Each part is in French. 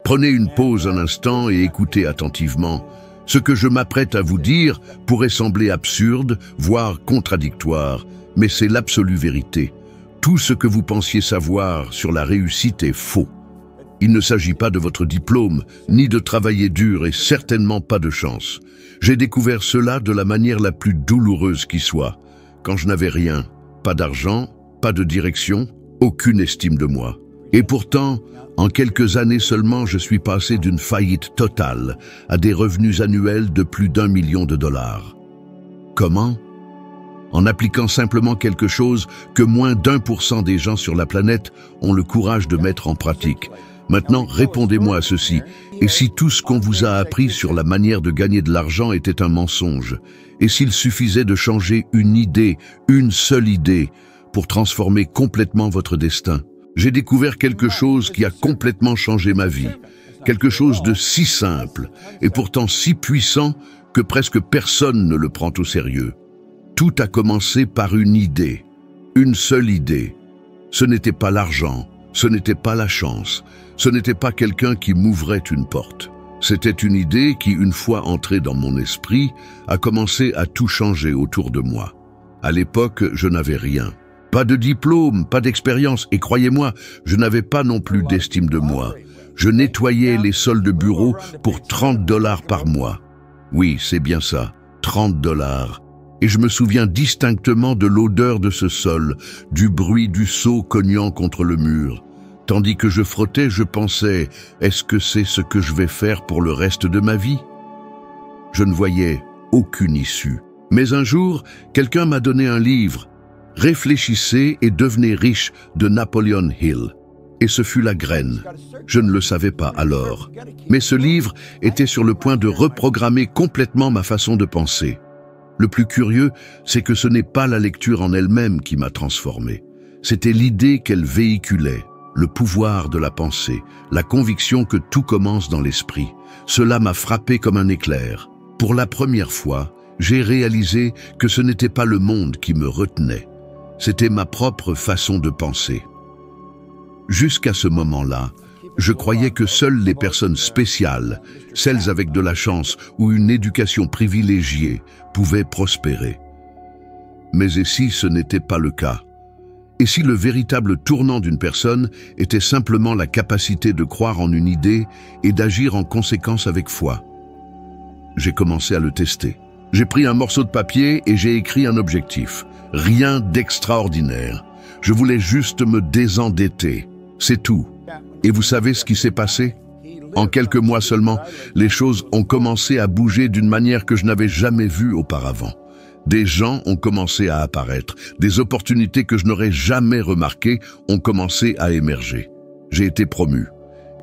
Prenez une pause un instant et écoutez attentivement. Ce que je m'apprête à vous dire pourrait sembler absurde, voire contradictoire, mais c'est l'absolue vérité. Tout ce que vous pensiez savoir sur la réussite est faux. Il ne s'agit pas de votre diplôme, ni de travailler dur et certainement pas de chance. J'ai découvert cela de la manière la plus douloureuse qui soit, quand je n'avais rien, pas d'argent, pas de direction, aucune estime de moi. Et pourtant, en quelques années seulement, je suis passé d'une faillite totale à des revenus annuels de plus d'1 million de dollars. Comment? En appliquant simplement quelque chose que moins d'1% des gens sur la planète ont le courage de mettre en pratique. Maintenant, répondez-moi à ceci. Et si tout ce qu'on vous a appris sur la manière de gagner de l'argent était un mensonge? Et s'il suffisait de changer une idée, une seule idée, pour transformer complètement votre destin? J'ai découvert quelque chose qui a complètement changé ma vie. Quelque chose de si simple et pourtant si puissant que presque personne ne le prend au sérieux. Tout a commencé par une idée, une seule idée. Ce n'était pas l'argent, ce n'était pas la chance, ce n'était pas quelqu'un qui m'ouvrait une porte. C'était une idée qui, une fois entrée dans mon esprit, a commencé à tout changer autour de moi. À l'époque, je n'avais rien. Pas de diplôme, pas d'expérience, et croyez-moi, je n'avais pas non plus d'estime de moi. Je nettoyais les sols de bureau pour 30 $ par mois. Oui, c'est bien ça, 30 $. Et je me souviens distinctement de l'odeur de ce sol, du bruit du seau cognant contre le mur. Tandis que je frottais, je pensais, est-ce que c'est ce que je vais faire pour le reste de ma vie? Je ne voyais aucune issue. Mais un jour, quelqu'un m'a donné un livre, Réfléchissez et devenez riche de Napoleon Hill. Et ce fut la graine. Je ne le savais pas alors. Mais ce livre était sur le point de reprogrammer complètement ma façon de penser. Le plus curieux, c'est que ce n'est pas la lecture en elle-même qui m'a transformé. C'était l'idée qu'elle véhiculait, le pouvoir de la pensée, la conviction que tout commence dans l'esprit. Cela m'a frappé comme un éclair. Pour la première fois, j'ai réalisé que ce n'était pas le monde qui me retenait. C'était ma propre façon de penser. Jusqu'à ce moment-là, je croyais que seules les personnes spéciales, celles avec de la chance ou une éducation privilégiée, pouvaient prospérer. Mais et si ce n'était pas le cas? Et si le véritable tournant d'une personne était simplement la capacité de croire en une idée et d'agir en conséquence avec foi? J'ai commencé à le tester. J'ai pris un morceau de papier et j'ai écrit un objectif. Rien d'extraordinaire. Je voulais juste me désendetter. C'est tout. Et vous savez ce qui s'est passé? En quelques mois seulement, les choses ont commencé à bouger d'une manière que je n'avais jamais vue auparavant. Des gens ont commencé à apparaître. Des opportunités que je n'aurais jamais remarquées ont commencé à émerger. J'ai été promu.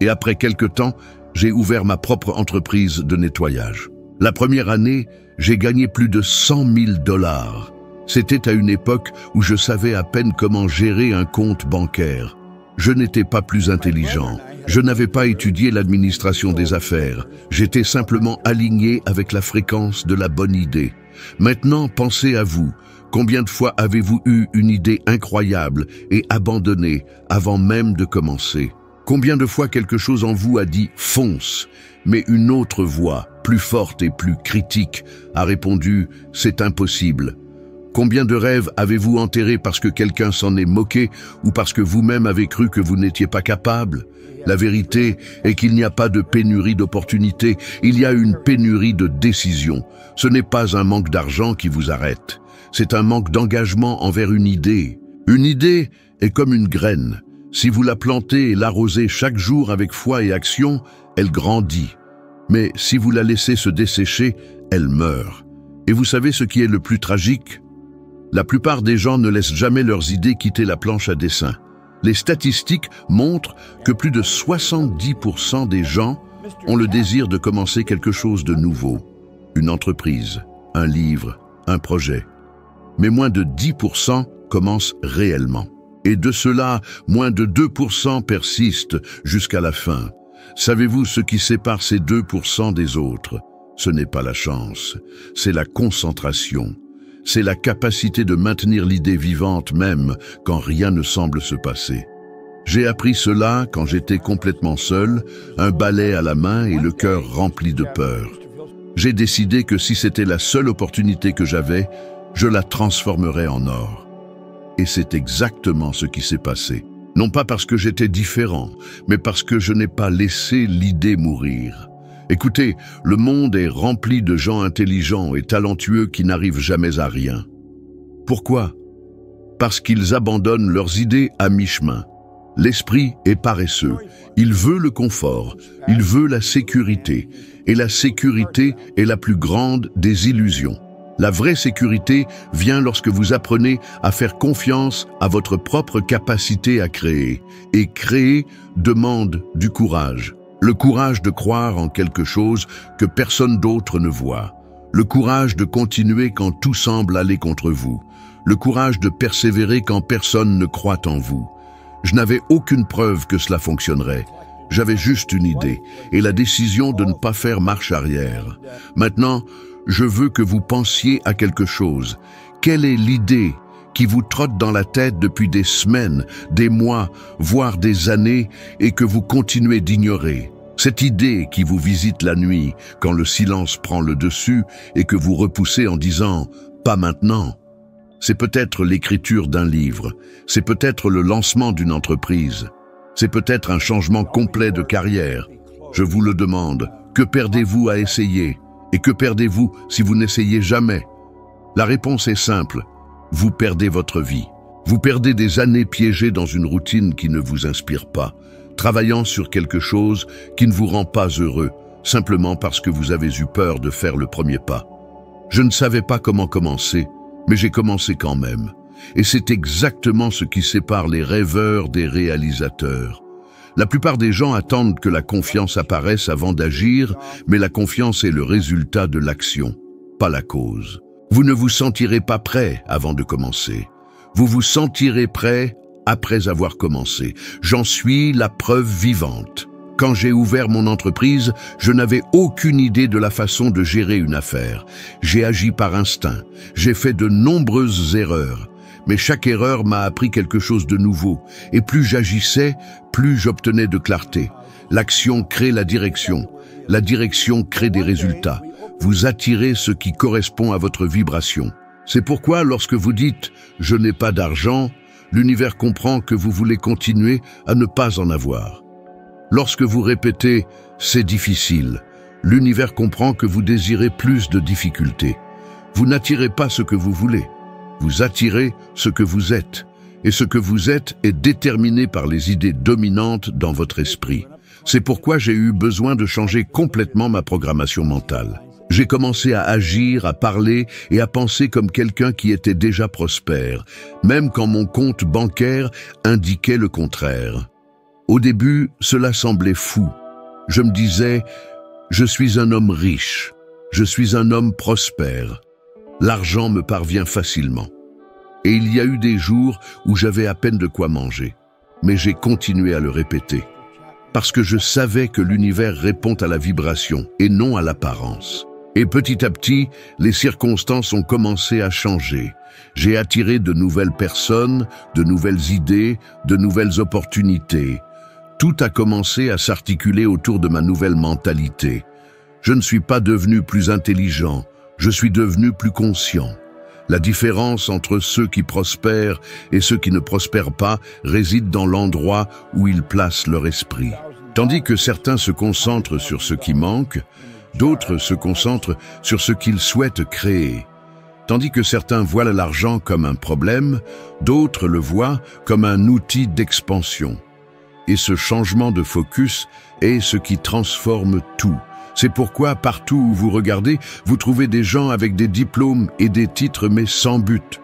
Et après quelque temps, j'ai ouvert ma propre entreprise de nettoyage. La première année, j'ai gagné plus de 100 000 $. C'était à une époque où je savais à peine comment gérer un compte bancaire. Je n'étais pas plus intelligent. Je n'avais pas étudié l'administration des affaires. J'étais simplement aligné avec la fréquence de la bonne idée. Maintenant, pensez à vous. Combien de fois avez-vous eu une idée incroyable et abandonnée avant même de commencer? Combien de fois quelque chose en vous a dit « fonce », mais une autre voix, plus forte et plus critique, a répondu « c'est impossible ». Combien de rêves avez-vous enterrés parce que quelqu'un s'en est moqué ou parce que vous-même avez cru que vous n'étiez pas capable? La vérité est qu'il n'y a pas de pénurie d'opportunités, il y a une pénurie de décisions. Ce n'est pas un manque d'argent qui vous arrête, c'est un manque d'engagement envers une idée. Une idée est comme une graine. Si vous la plantez et l'arrosez chaque jour avec foi et action, elle grandit. Mais si vous la laissez se dessécher, elle meurt. Et vous savez ce qui est le plus tragique? La plupart des gens ne laissent jamais leurs idées quitter la planche à dessin. Les statistiques montrent que plus de 70% des gens ont le désir de commencer quelque chose de nouveau. Une entreprise, un livre, un projet. Mais moins de 10% commencent réellement. Et de cela, moins de 2% persistent jusqu'à la fin. Savez-vous ce qui sépare ces 2% des autres? Ce n'est pas la chance, c'est la concentration. C'est la capacité de maintenir l'idée vivante même quand rien ne semble se passer. J'ai appris cela quand j'étais complètement seul, un balai à la main et le cœur rempli de peur. J'ai décidé que si c'était la seule opportunité que j'avais, je la transformerais en or. Et c'est exactement ce qui s'est passé. Non pas parce que j'étais différent, mais parce que je n'ai pas laissé l'idée mourir. Écoutez, le monde est rempli de gens intelligents et talentueux qui n'arrivent jamais à rien. Pourquoi? Parce qu'ils abandonnent leurs idées à mi-chemin. L'esprit est paresseux. Il veut le confort, il veut la sécurité. Et la sécurité est la plus grande des illusions. La vraie sécurité vient lorsque vous apprenez à faire confiance à votre propre capacité à créer. Et créer demande du courage. Le courage de croire en quelque chose que personne d'autre ne voit. Le courage de continuer quand tout semble aller contre vous. Le courage de persévérer quand personne ne croit en vous. Je n'avais aucune preuve que cela fonctionnerait. J'avais juste une idée et la décision de ne pas faire marche arrière. Maintenant, je veux que vous pensiez à quelque chose. Quelle est l'idée qui vous trotte dans la tête depuis des semaines, des mois, voire des années et que vous continuez d'ignorer? Cette idée qui vous visite la nuit quand le silence prend le dessus et que vous repoussez en disant « pas maintenant ». C'est peut-être l'écriture d'un livre, c'est peut-être le lancement d'une entreprise, c'est peut-être un changement complet de carrière. Je vous le demande, que perdez-vous à essayer? Et que perdez-vous si vous n'essayez jamais? La réponse est simple, vous perdez votre vie. Vous perdez des années piégées dans une routine qui ne vous inspire pas, travaillant sur quelque chose qui ne vous rend pas heureux, simplement parce que vous avez eu peur de faire le premier pas. Je ne savais pas comment commencer, mais j'ai commencé quand même. Et c'est exactement ce qui sépare les rêveurs des réalisateurs. La plupart des gens attendent que la confiance apparaisse avant d'agir, mais la confiance est le résultat de l'action, pas la cause. Vous ne vous sentirez pas prêt avant de commencer. Vous vous sentirez prêt après avoir commencé. J'en suis la preuve vivante. Quand j'ai ouvert mon entreprise, je n'avais aucune idée de la façon de gérer une affaire. J'ai agi par instinct. J'ai fait de nombreuses erreurs. Mais chaque erreur m'a appris quelque chose de nouveau. Et plus j'agissais, plus j'obtenais de clarté. L'action crée la direction. La direction crée des résultats. Vous attirez ce qui correspond à votre vibration. C'est pourquoi lorsque vous dites « je n'ai pas d'argent », l'univers comprend que vous voulez continuer à ne pas en avoir. Lorsque vous répétez « c'est difficile », l'univers comprend que vous désirez plus de difficultés. Vous n'attirez pas ce que vous voulez, vous attirez ce que vous êtes. Et ce que vous êtes est déterminé par les idées dominantes dans votre esprit. C'est pourquoi j'ai eu besoin de changer complètement ma programmation mentale. J'ai commencé à agir, à parler et à penser comme quelqu'un qui était déjà prospère, même quand mon compte bancaire indiquait le contraire. Au début, cela semblait fou. Je me disais, je suis un homme riche, je suis un homme prospère. L'argent me parvient facilement. Et il y a eu des jours où j'avais à peine de quoi manger. Mais j'ai continué à le répéter. Parce que je savais que l'univers répond à la vibration et non à l'apparence. Et petit à petit, les circonstances ont commencé à changer. J'ai attiré de nouvelles personnes, de nouvelles idées, de nouvelles opportunités. Tout a commencé à s'articuler autour de ma nouvelle mentalité. Je ne suis pas devenu plus intelligent, je suis devenu plus conscient. La différence entre ceux qui prospèrent et ceux qui ne prospèrent pas réside dans l'endroit où ils placent leur esprit. Tandis que certains se concentrent sur ce qui manque, d'autres se concentrent sur ce qu'ils souhaitent créer. Tandis que certains voient l'argent comme un problème, d'autres le voient comme un outil d'expansion. Et ce changement de focus est ce qui transforme tout. C'est pourquoi partout où vous regardez, vous trouvez des gens avec des diplômes et des titres mais sans but.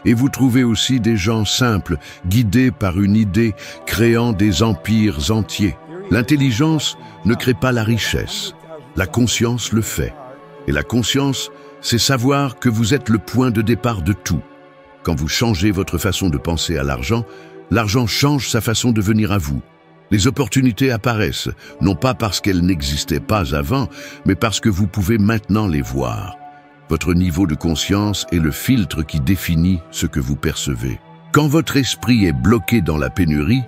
Et vous trouvez aussi des gens simples, guidés par une idée, créant des empires entiers. L'intelligence ne crée pas la richesse. La conscience le fait. Et la conscience, c'est savoir que vous êtes le point de départ de tout. Quand vous changez votre façon de penser à l'argent, l'argent change sa façon de venir à vous. Les opportunités apparaissent, non pas parce qu'elles n'existaient pas avant, mais parce que vous pouvez maintenant les voir. Votre niveau de conscience est le filtre qui définit ce que vous percevez. Quand votre esprit est bloqué dans la pénurie,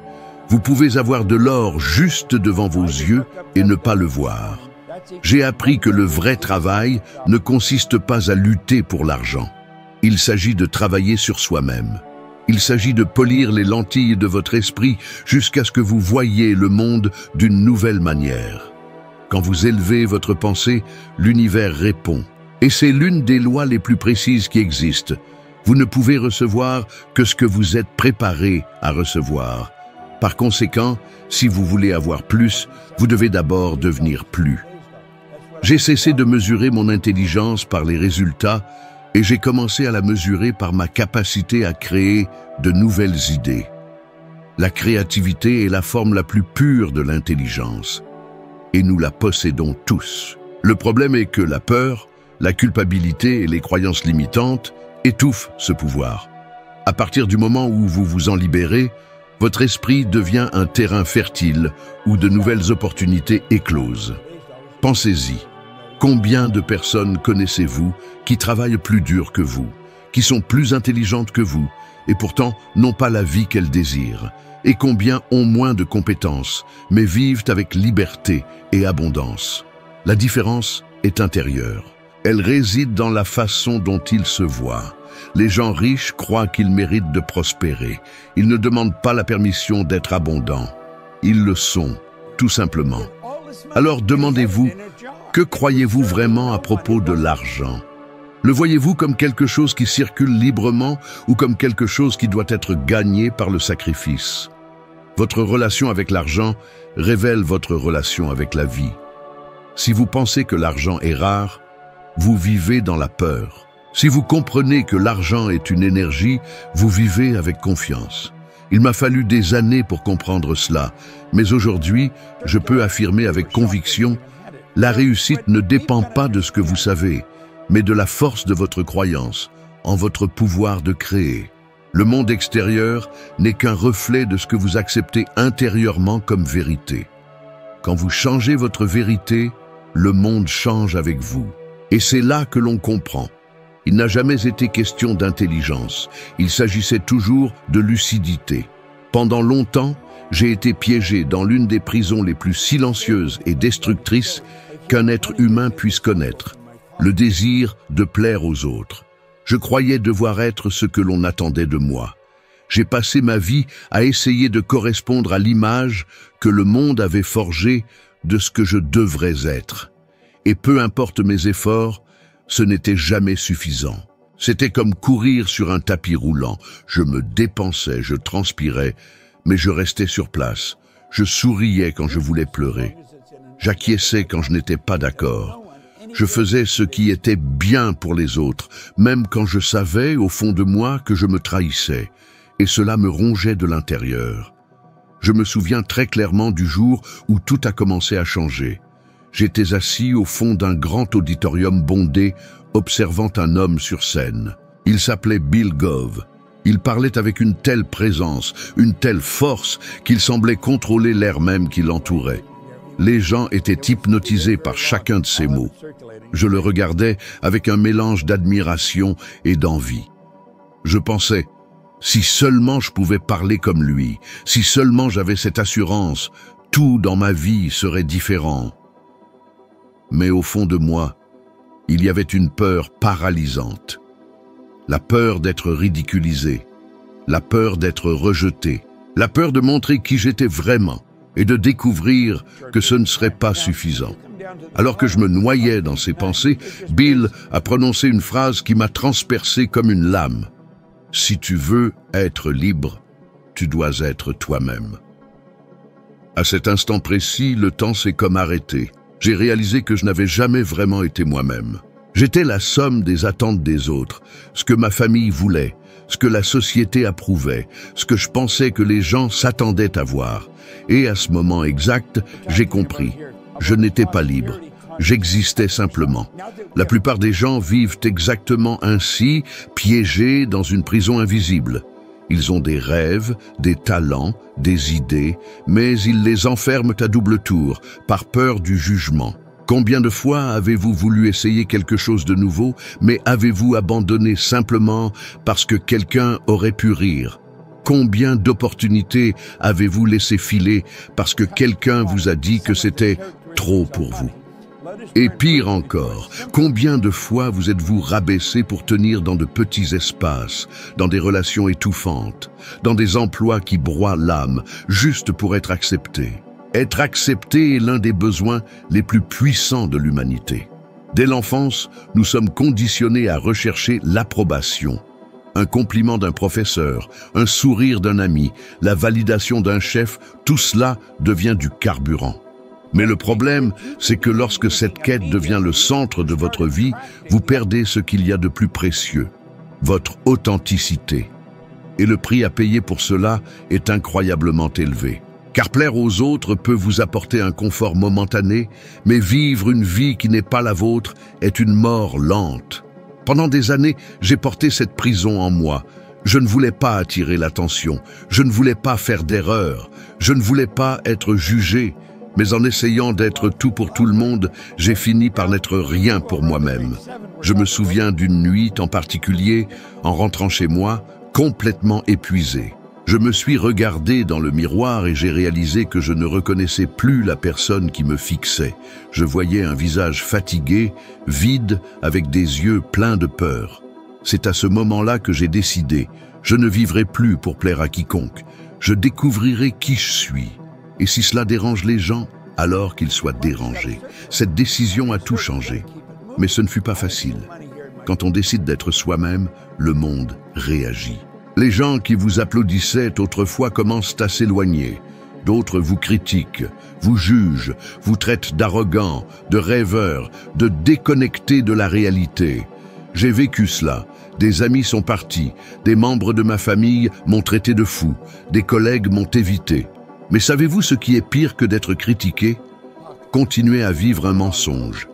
Vous pouvez avoir de l'or juste devant vos yeux et ne pas le voir. J'ai appris que le vrai travail ne consiste pas à lutter pour l'argent. Il s'agit de travailler sur soi-même. Il s'agit de polir les lentilles de votre esprit jusqu'à ce que vous voyiez le monde d'une nouvelle manière. Quand vous élevez votre pensée, l'univers répond. Et c'est l'une des lois les plus précises qui existent. Vous ne pouvez recevoir que ce que vous êtes préparé à recevoir. Par conséquent, si vous voulez avoir plus, vous devez d'abord devenir plus. J'ai cessé de mesurer mon intelligence par les résultats et j'ai commencé à la mesurer par ma capacité à créer de nouvelles idées. La créativité est la forme la plus pure de l'intelligence et nous la possédons tous. Le problème est que la peur, la culpabilité et les croyances limitantes étouffent ce pouvoir. À partir du moment où vous vous en libérez, votre esprit devient un terrain fertile où de nouvelles opportunités éclosent. Pensez-y. Combien de personnes connaissez-vous qui travaillent plus dur que vous, qui sont plus intelligentes que vous, et pourtant n'ont pas la vie qu'elles désirent? Et combien ont moins de compétences, mais vivent avec liberté et abondance? La différence est intérieure. Elle réside dans la façon dont ils se voient. Les gens riches croient qu'ils méritent de prospérer. Ils ne demandent pas la permission d'être abondants. Ils le sont, tout simplement. Alors demandez-vous, que croyez-vous vraiment à propos de l'argent? Le voyez-vous comme quelque chose qui circule librement ou comme quelque chose qui doit être gagné par le sacrifice? Votre relation avec l'argent révèle votre relation avec la vie. Si vous pensez que l'argent est rare, vous vivez dans la peur. Si vous comprenez que l'argent est une énergie, vous vivez avec confiance. Il m'a fallu des années pour comprendre cela, mais aujourd'hui, je peux affirmer avec conviction, la réussite ne dépend pas de ce que vous savez, mais de la force de votre croyance, en votre pouvoir de créer. Le monde extérieur n'est qu'un reflet de ce que vous acceptez intérieurement comme vérité. Quand vous changez votre vérité, le monde change avec vous. Et c'est là que l'on comprend. Il n'a jamais été question d'intelligence, il s'agissait toujours de lucidité. Pendant longtemps, j'ai été piégé dans l'une des prisons les plus silencieuses et destructrices qu'un être humain puisse connaître, le désir de plaire aux autres. Je croyais devoir être ce que l'on attendait de moi. J'ai passé ma vie à essayer de correspondre à l'image que le monde avait forgée de ce que je devrais être. Et peu importe mes efforts, ce n'était jamais suffisant. C'était comme courir sur un tapis roulant. Je me dépensais, je transpirais, mais je restais sur place. Je souriais quand je voulais pleurer. J'acquiesçais quand je n'étais pas d'accord. Je faisais ce qui était bien pour les autres, même quand je savais au fond de moi que je me trahissais. Et cela me rongeait de l'intérieur. Je me souviens très clairement du jour où tout a commencé à changer. J'étais assis au fond d'un grand auditorium bondé, observant un homme sur scène. Il s'appelait Bill Gove. Il parlait avec une telle présence, une telle force, qu'il semblait contrôler l'air même qui l'entourait. Les gens étaient hypnotisés par chacun de ses mots. Je le regardais avec un mélange d'admiration et d'envie. Je pensais, si seulement je pouvais parler comme lui, si seulement j'avais cette assurance, tout dans ma vie serait différent. Mais au fond de moi, il y avait une peur paralysante. La peur d'être ridiculisé, la peur d'être rejeté, la peur de montrer qui j'étais vraiment et de découvrir que ce ne serait pas suffisant. Alors que je me noyais dans ces pensées, Bill a prononcé une phrase qui m'a transpercé comme une lame. « Si tu veux être libre, tu dois être toi-même. » À cet instant précis, le temps s'est comme arrêté. J'ai réalisé que je n'avais jamais vraiment été moi-même. J'étais la somme des attentes des autres, ce que ma famille voulait, ce que la société approuvait, ce que je pensais que les gens s'attendaient à voir. Et à ce moment exact, j'ai compris. Je n'étais pas libre. J'existais simplement. La plupart des gens vivent exactement ainsi, piégés dans une prison invisible. Ils ont des rêves, des talents, des idées, mais ils les enferment à double tour, par peur du jugement. Combien de fois avez-vous voulu essayer quelque chose de nouveau, mais avez-vous abandonné simplement parce que quelqu'un aurait pu rire? Combien d'opportunités avez-vous laissé filer parce que quelqu'un vous a dit que c'était trop pour vous? Et pire encore, combien de fois vous êtes-vous rabaissé pour tenir dans de petits espaces, dans des relations étouffantes, dans des emplois qui broient l'âme, juste pour être accepté? Être accepté est l'un des besoins les plus puissants de l'humanité. Dès l'enfance, nous sommes conditionnés à rechercher l'approbation. Un compliment d'un professeur, un sourire d'un ami, la validation d'un chef, tout cela devient du carburant. Mais le problème, c'est que lorsque cette quête devient le centre de votre vie, vous perdez ce qu'il y a de plus précieux, votre authenticité. Et le prix à payer pour cela est incroyablement élevé. Car plaire aux autres peut vous apporter un confort momentané, mais vivre une vie qui n'est pas la vôtre est une mort lente. Pendant des années, j'ai porté cette prison en moi. Je ne voulais pas attirer l'attention, je ne voulais pas faire d'erreur, je ne voulais pas être jugé. Mais en essayant d'être tout pour tout le monde, j'ai fini par n'être rien pour moi-même. Je me souviens d'une nuit en particulier, en rentrant chez moi, complètement épuisé. Je me suis regardé dans le miroir et j'ai réalisé que je ne reconnaissais plus la personne qui me fixait. Je voyais un visage fatigué, vide, avec des yeux pleins de peur. C'est à ce moment-là que j'ai décidé, je ne vivrai plus pour plaire à quiconque. Je découvrirai qui je suis. Et si cela dérange les gens, alors qu'ils soient dérangés. Cette décision a tout changé. Mais ce ne fut pas facile. Quand on décide d'être soi-même, le monde réagit. Les gens qui vous applaudissaient autrefois commencent à s'éloigner. D'autres vous critiquent, vous jugent, vous traitent d'arrogants, de rêveurs, de déconnectés de la réalité. J'ai vécu cela. Des amis sont partis, des membres de ma famille m'ont traité de fou, des collègues m'ont évité. Mais savez-vous ce qui est pire que d'être critiqué? Continuer à vivre un mensonge.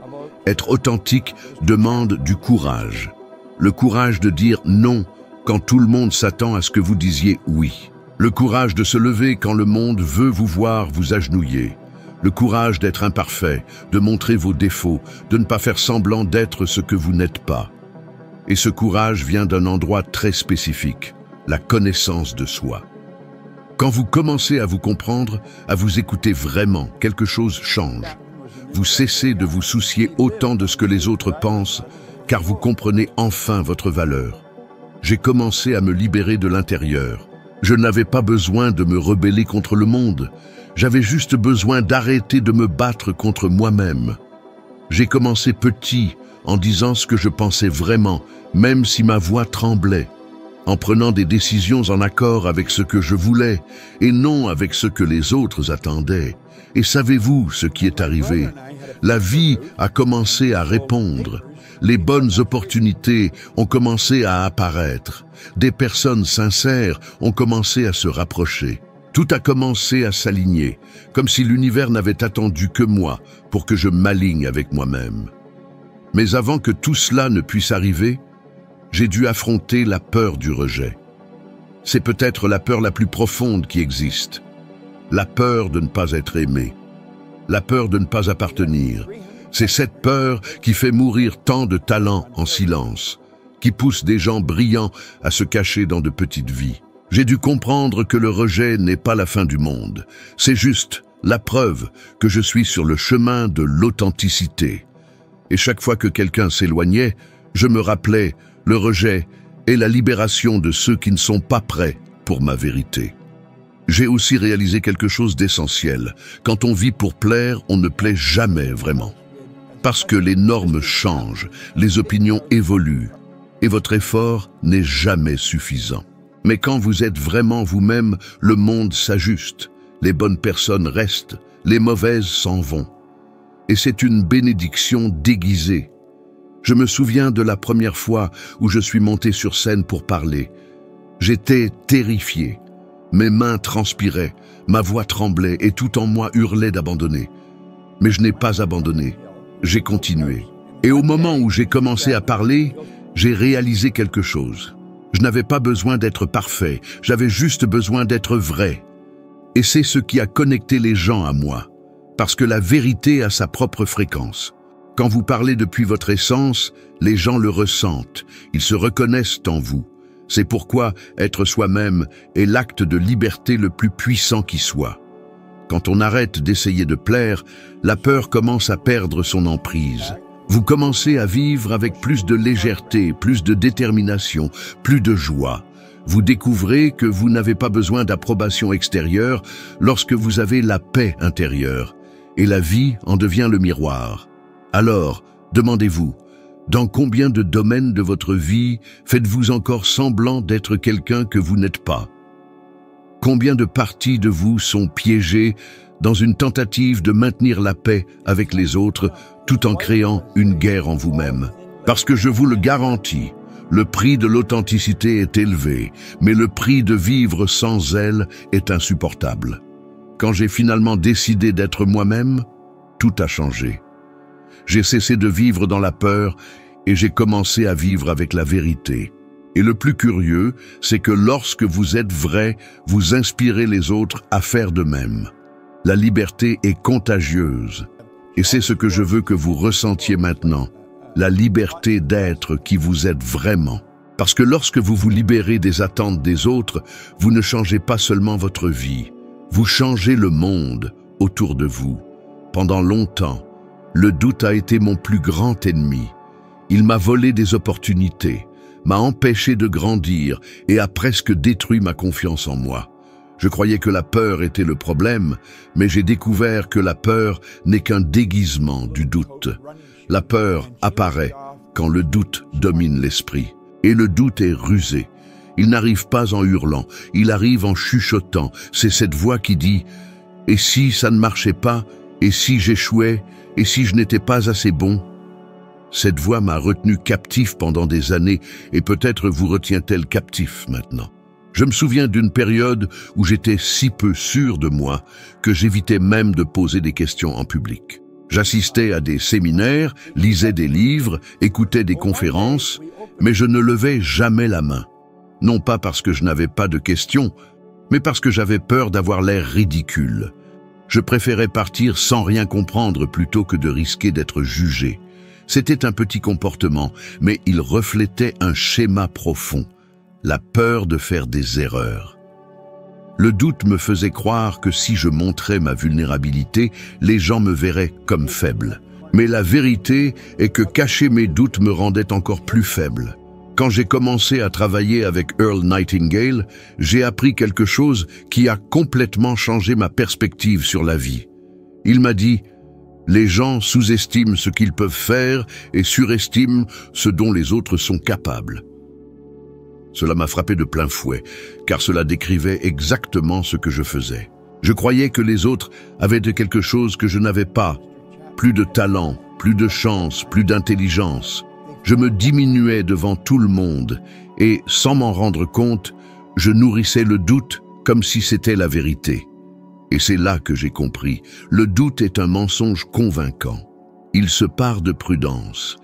Être authentique demande du courage. Le courage de dire non quand tout le monde s'attend à ce que vous disiez oui. Le courage de se lever quand le monde veut vous voir vous agenouiller. Le courage d'être imparfait, de montrer vos défauts, de ne pas faire semblant d'être ce que vous n'êtes pas. Et ce courage vient d'un endroit très spécifique, la connaissance de soi. Quand vous commencez à vous comprendre, à vous écouter vraiment, quelque chose change. Vous cessez de vous soucier autant de ce que les autres pensent, car vous comprenez enfin votre valeur. J'ai commencé à me libérer de l'intérieur. Je n'avais pas besoin de me rebeller contre le monde. J'avais juste besoin d'arrêter de me battre contre moi-même. J'ai commencé petit, en disant ce que je pensais vraiment, même si ma voix tremblait. En prenant des décisions en accord avec ce que je voulais et non avec ce que les autres attendaient. Et savez-vous ce qui est arrivé? La vie a commencé à répondre. Les bonnes opportunités ont commencé à apparaître. Des personnes sincères ont commencé à se rapprocher. Tout a commencé à s'aligner, comme si l'univers n'avait attendu que moi pour que je m'aligne avec moi-même. Mais avant que tout cela ne puisse arriver, j'ai dû affronter la peur du rejet. C'est peut-être la peur la plus profonde qui existe. La peur de ne pas être aimé. La peur de ne pas appartenir. C'est cette peur qui fait mourir tant de talents en silence, qui pousse des gens brillants à se cacher dans de petites vies. J'ai dû comprendre que le rejet n'est pas la fin du monde. C'est juste la preuve que je suis sur le chemin de l'authenticité. Et chaque fois que quelqu'un s'éloignait, je me rappelais le rejet est la libération de ceux qui ne sont pas prêts pour ma vérité. J'ai aussi réalisé quelque chose d'essentiel. Quand on vit pour plaire, on ne plaît jamais vraiment. Parce que les normes changent, les opinions évoluent, et votre effort n'est jamais suffisant. Mais quand vous êtes vraiment vous-même, le monde s'ajuste. Les bonnes personnes restent, les mauvaises s'en vont. Et c'est une bénédiction déguisée. Je me souviens de la première fois où je suis monté sur scène pour parler. J'étais terrifié. Mes mains transpiraient, ma voix tremblait et tout en moi hurlait d'abandonner. Mais je n'ai pas abandonné. J'ai continué. Et au moment où j'ai commencé à parler, j'ai réalisé quelque chose. Je n'avais pas besoin d'être parfait, j'avais juste besoin d'être vrai. Et c'est ce qui a connecté les gens à moi, parce que la vérité a sa propre fréquence. Quand vous parlez depuis votre essence, les gens le ressentent, ils se reconnaissent en vous. C'est pourquoi être soi-même est l'acte de liberté le plus puissant qui soit. Quand on arrête d'essayer de plaire, la peur commence à perdre son emprise. Vous commencez à vivre avec plus de légèreté, plus de détermination, plus de joie. Vous découvrez que vous n'avez pas besoin d'approbation extérieure lorsque vous avez la paix intérieure, et la vie en devient le miroir. Alors, demandez-vous, dans combien de domaines de votre vie faites-vous encore semblant d'être quelqu'un que vous n'êtes pas? Combien de parties de vous sont piégées dans une tentative de maintenir la paix avec les autres tout en créant une guerre en vous-même? Parce que je vous le garantis, le prix de l'authenticité est élevé, mais le prix de vivre sans elle est insupportable. Quand j'ai finalement décidé d'être moi-même, tout a changé. J'ai cessé de vivre dans la peur et j'ai commencé à vivre avec la vérité. Et le plus curieux, c'est que lorsque vous êtes vrai, vous inspirez les autres à faire de même. La liberté est contagieuse. Et c'est ce que je veux que vous ressentiez maintenant. La liberté d'être qui vous êtes vraiment. Parce que lorsque vous vous libérez des attentes des autres, vous ne changez pas seulement votre vie. Vous changez le monde autour de vous. Pendant longtemps, le doute a été mon plus grand ennemi. Il m'a volé des opportunités, m'a empêché de grandir et a presque détruit ma confiance en moi. Je croyais que la peur était le problème, mais j'ai découvert que la peur n'est qu'un déguisement du doute. La peur apparaît quand le doute domine l'esprit. Et le doute est rusé. Il n'arrive pas en hurlant, il arrive en chuchotant. C'est cette voix qui dit « Et si ça ne marchait pas? Et si j'échouais? Et si je n'étais pas assez bon ?» Cette voix m'a retenu captif pendant des années et peut-être vous retient-elle captif maintenant. Je me souviens d'une période où j'étais si peu sûr de moi que j'évitais même de poser des questions en public. J'assistais à des séminaires, lisais des livres, écoutais des conférences, mais je ne levais jamais la main. Non pas parce que je n'avais pas de questions, mais parce que j'avais peur d'avoir l'air ridicule. Je préférais partir sans rien comprendre plutôt que de risquer d'être jugé. C'était un petit comportement, mais il reflétait un schéma profond, la peur de faire des erreurs. Le doute me faisait croire que si je montrais ma vulnérabilité, les gens me verraient comme faible. Mais la vérité est que cacher mes doutes me rendait encore plus faible. Quand j'ai commencé à travailler avec Earl Nightingale, j'ai appris quelque chose qui a complètement changé ma perspective sur la vie. Il m'a dit « Les gens sous-estiment ce qu'ils peuvent faire et surestiment ce dont les autres sont capables. » Cela m'a frappé de plein fouet, car cela décrivait exactement ce que je faisais. Je croyais que les autres avaient de quelque chose que je n'avais pas. Plus de talent, plus de chance, plus d'intelligence. Je me diminuais devant tout le monde et, sans m'en rendre compte, je nourrissais le doute comme si c'était la vérité. Et c'est là que j'ai compris. Le doute est un mensonge convaincant. Il se pare de prudence,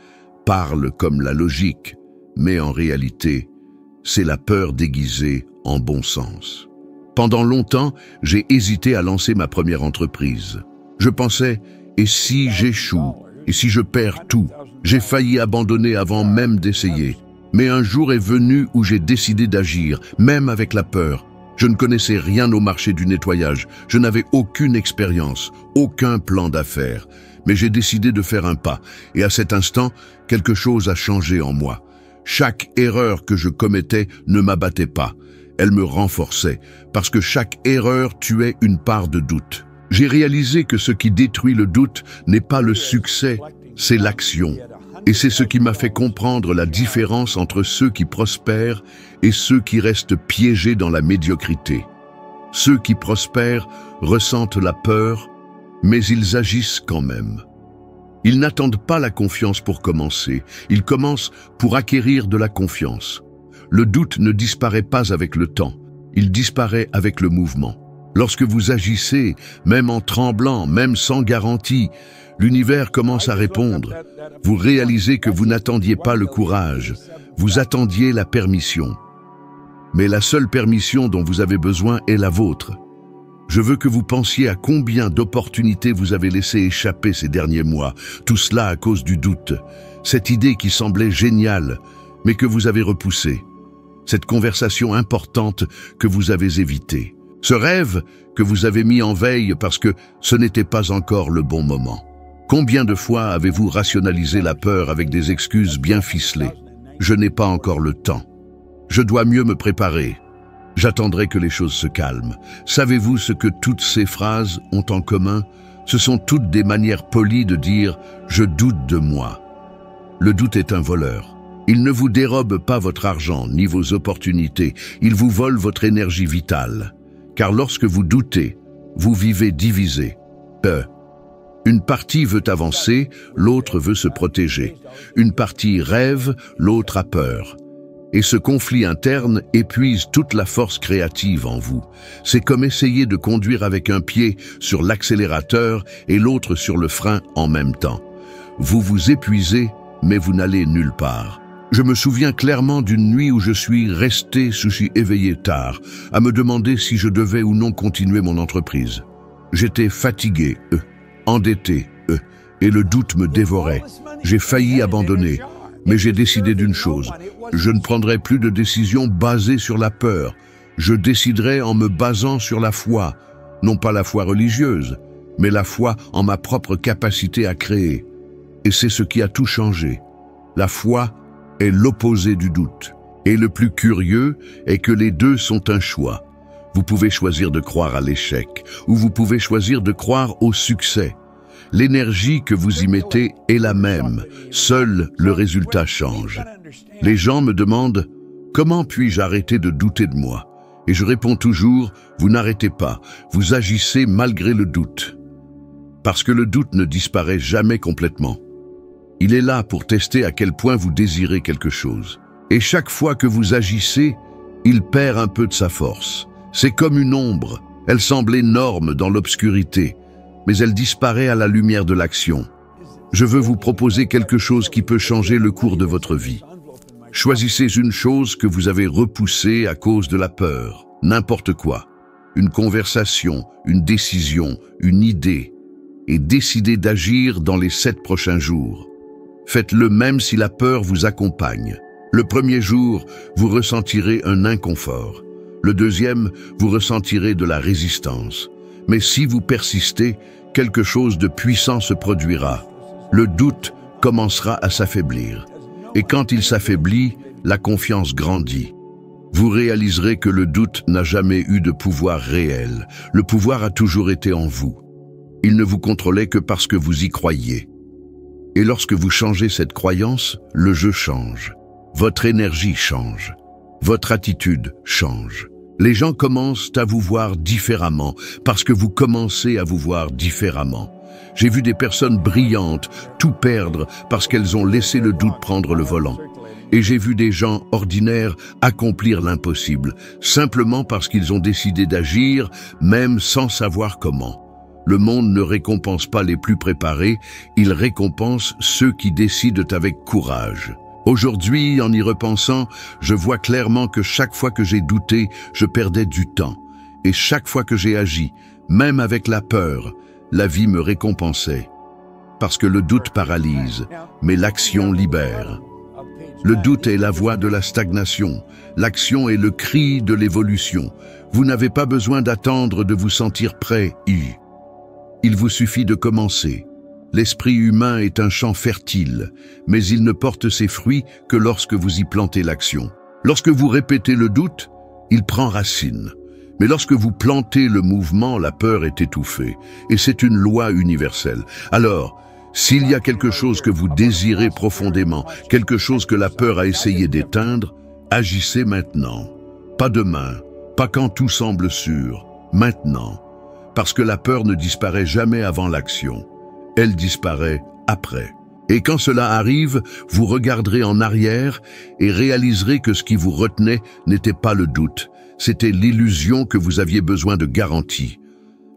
parle comme la logique, mais en réalité, c'est la peur déguisée en bon sens. Pendant longtemps, j'ai hésité à lancer ma première entreprise. Je pensais, et si j'échoue, et si je perds tout? J'ai failli abandonner avant même d'essayer. Mais un jour est venu où j'ai décidé d'agir, même avec la peur. Je ne connaissais rien au marché du nettoyage. Je n'avais aucune expérience, aucun plan d'affaires. Mais j'ai décidé de faire un pas. Et à cet instant, quelque chose a changé en moi. Chaque erreur que je commettais ne m'abattait pas. Elle me renforçait, parce que chaque erreur tuait une part de doute. J'ai réalisé que ce qui détruit le doute n'est pas le succès, c'est l'action. Et c'est ce qui m'a fait comprendre la différence entre ceux qui prospèrent et ceux qui restent piégés dans la médiocrité. Ceux qui prospèrent ressentent la peur, mais ils agissent quand même. Ils n'attendent pas la confiance pour commencer, ils commencent pour acquérir de la confiance. Le doute ne disparaît pas avec le temps, il disparaît avec le mouvement. Lorsque vous agissez, même en tremblant, même sans garantie, l'univers commence à répondre. Vous réalisez que vous n'attendiez pas le courage, vous attendiez la permission. Mais la seule permission dont vous avez besoin est la vôtre. Je veux que vous pensiez à combien d'opportunités vous avez laissé échapper ces derniers mois, tout cela à cause du doute. Cette idée qui semblait géniale, mais que vous avez repoussée. cette conversation importante que vous avez évitée, ce rêve que vous avez mis en veille parce que ce n'était pas encore le bon moment. Combien de fois avez-vous rationalisé la peur avec des excuses bien ficelées? Je n'ai pas encore le temps. Je dois mieux me préparer. J'attendrai que les choses se calment. Savez-vous ce que toutes ces phrases ont en commun? Ce sont toutes des manières polies de dire « je doute de moi ». Le doute est un voleur. Il ne vous dérobe pas votre argent ni vos opportunités. Il vous vole votre énergie vitale. Car lorsque vous doutez, vous vivez divisé. Une partie veut avancer, l'autre veut se protéger. Une partie rêve, l'autre a peur. Et ce conflit interne épuise toute la force créative en vous. C'est comme essayer de conduire avec un pied sur l'accélérateur et l'autre sur le frein en même temps. Vous vous épuisez, mais vous n'allez nulle part. Je me souviens clairement d'une nuit où je suis éveillé tard, à me demander si je devais ou non continuer mon entreprise. J'étais fatigué, endetté, et le doute me dévorait. J'ai failli abandonner. Mais j'ai décidé d'une chose, je ne prendrai plus de décisions basées sur la peur. Je déciderai en me basant sur la foi, non pas la foi religieuse, mais la foi en ma propre capacité à créer. Et c'est ce qui a tout changé. La foi est l'opposé du doute. Et le plus curieux est que les deux sont un choix. Vous pouvez choisir de croire à l'échec, ou vous pouvez choisir de croire au succès. L'énergie que vous y mettez est la même, seul le résultat change. Les gens me demandent « Comment puis-je arrêter de douter de moi ?» Et je réponds toujours « Vous n'arrêtez pas, vous agissez malgré le doute. » Parce que le doute ne disparaît jamais complètement. Il est là pour tester à quel point vous désirez quelque chose. Et chaque fois que vous agissez, il perd un peu de sa force. C'est comme une ombre, elle semble énorme dans l'obscurité, mais elle disparaît à la lumière de l'action. Je veux vous proposer quelque chose qui peut changer le cours de votre vie. Choisissez une chose que vous avez repoussée à cause de la peur, n'importe quoi. Une conversation, une décision, une idée, et décidez d'agir dans les 7 prochains jours. Faites-le même si la peur vous accompagne. Le premier jour, vous ressentirez un inconfort. Le deuxième, vous ressentirez de la résistance. Mais si vous persistez, quelque chose de puissant se produira. Le doute commencera à s'affaiblir. Et quand il s'affaiblit, la confiance grandit. Vous réaliserez que le doute n'a jamais eu de pouvoir réel. Le pouvoir a toujours été en vous. Il ne vous contrôlait que parce que vous y croyiez. Et lorsque vous changez cette croyance, le jeu change. Votre énergie change. Votre attitude change. Les gens commencent à vous voir différemment parce que vous commencez à vous voir différemment. J'ai vu des personnes brillantes tout perdre parce qu'elles ont laissé le doute prendre le volant. Et j'ai vu des gens ordinaires accomplir l'impossible, simplement parce qu'ils ont décidé d'agir, même sans savoir comment. Le monde ne récompense pas les plus préparés, il récompense ceux qui décident avec courage. Aujourd'hui, en y repensant, je vois clairement que chaque fois que j'ai douté, je perdais du temps. Et chaque fois que j'ai agi, même avec la peur, la vie me récompensait. Parce que le doute paralyse, mais l'action libère. Le doute est la voie de la stagnation. L'action est le cri de l'évolution. Vous n'avez pas besoin d'attendre de vous sentir prêt. Il vous suffit de commencer. L'esprit humain est un champ fertile, mais il ne porte ses fruits que lorsque vous y plantez l'action. Lorsque vous répétez le doute, il prend racine. Mais lorsque vous plantez le mouvement, la peur est étouffée. Et c'est une loi universelle. Alors, s'il y a quelque chose que vous désirez profondément, quelque chose que la peur a essayé d'éteindre, agissez maintenant. Pas demain, pas quand tout semble sûr, maintenant. Parce que la peur ne disparaît jamais avant l'action. Elle disparaît après. Et quand cela arrive, vous regarderez en arrière et réaliserez que ce qui vous retenait n'était pas le doute, c'était l'illusion que vous aviez besoin de garantie.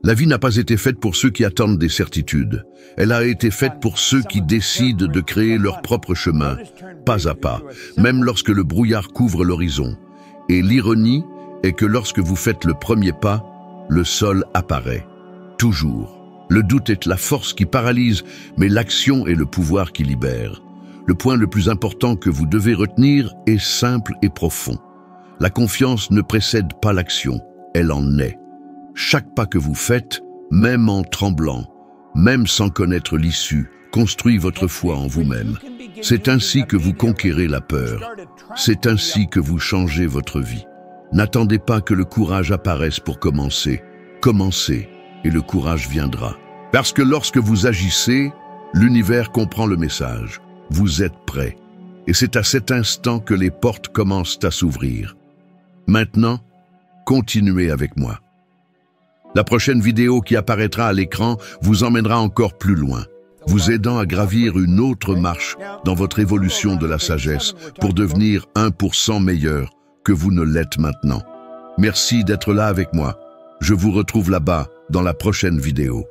La vie n'a pas été faite pour ceux qui attendent des certitudes. Elle a été faite pour ceux qui décident de créer leur propre chemin, pas à pas, même lorsque le brouillard couvre l'horizon. Et l'ironie est que lorsque vous faites le premier pas, le sol apparaît. Toujours. Le doute est la force qui paralyse, mais l'action est le pouvoir qui libère. Le point le plus important que vous devez retenir est simple et profond. La confiance ne précède pas l'action, elle en est. Chaque pas que vous faites, même en tremblant, même sans connaître l'issue, construit votre foi en vous-même. C'est ainsi que vous conquérez la peur. C'est ainsi que vous changez votre vie. N'attendez pas que le courage apparaisse pour commencer. Commencez, et le courage viendra. Parce que lorsque vous agissez, l'univers comprend le message. Vous êtes prêt. Et c'est à cet instant que les portes commencent à s'ouvrir. Maintenant, continuez avec moi. La prochaine vidéo qui apparaîtra à l'écran vous emmènera encore plus loin, vous aidant à gravir une autre marche dans votre évolution de la sagesse pour devenir 1% meilleur que vous ne l'êtes maintenant. Merci d'être là avec moi. Je vous retrouve là-bas dans la prochaine vidéo.